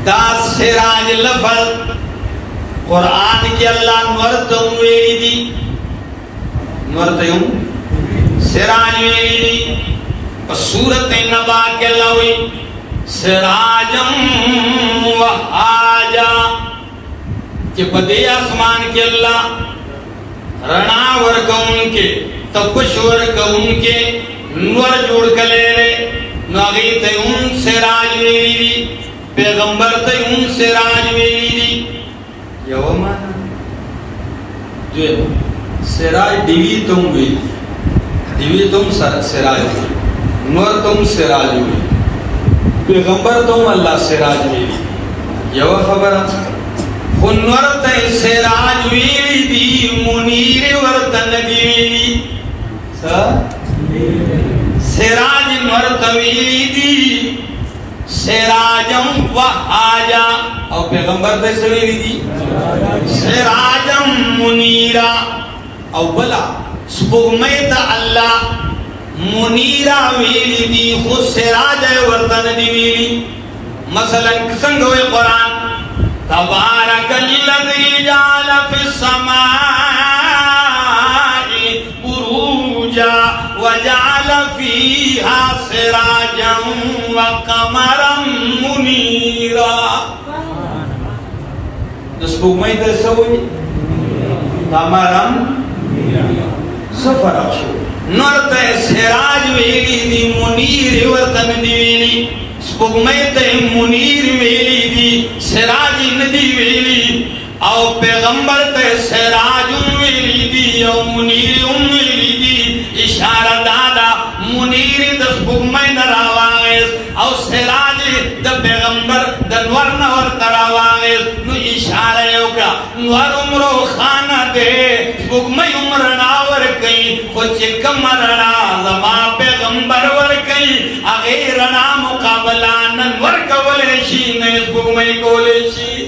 دا سراج لفظ قرآن کی اللہ نورتم ویلی دی نورتم سراج ویلی دی سورت نبا کے اللہ وی سراجم وحاجا کہ بدے آسمان کے اللہ رنا ورکا ان کے تپش ورکا ان کے نور جوڑ کلے رے ناغی تے ان سراج ویلی دی پیغمبر تے ان سراج ویلی دی یو مانا جو سراج دیوی تم ویلی دیوی تم سراج ویلی نور تم سراج ویلی پیغمبر تم اللہ سراج ویلی یو خبر خنور تے سراج ویلی دی منیر ورطن دیویلی سراج نورت ویلی دی سراجم وحاجا او پیغمبر تے سویلی دی سراجم منیرا او بلا سپگمیت اللہ منیرا ویلی دی خود سراج ورطن دیویلی مثلا کسنگوی قرآن تبارک الذی جعل فی السماء بروجا وجعل فیہا سراجا وقمرا منیرا نسبوگمائی در سوئی قمرا سفر اکشو نورت سراج ویلی دی منیر وطن دیویلی سپگمائی تے منیر ویلی دی سراج ندی ویلی او پیغمبر تے سراج ویلی دی او منیر ویلی دی اشارہ دادا منیر دا سپگمائی نراواغیز او سراج دا پیغمبر دا نور نور تراواغیز نو اشارہ یوکا نور عمرو خانہ دے سپگمائی عمر ناور کئی خوچ کمرنا زمان پیغمبر ور کئی اغیرنا مقابلہ نن ورکولیشی نیز بگمئی کولیشی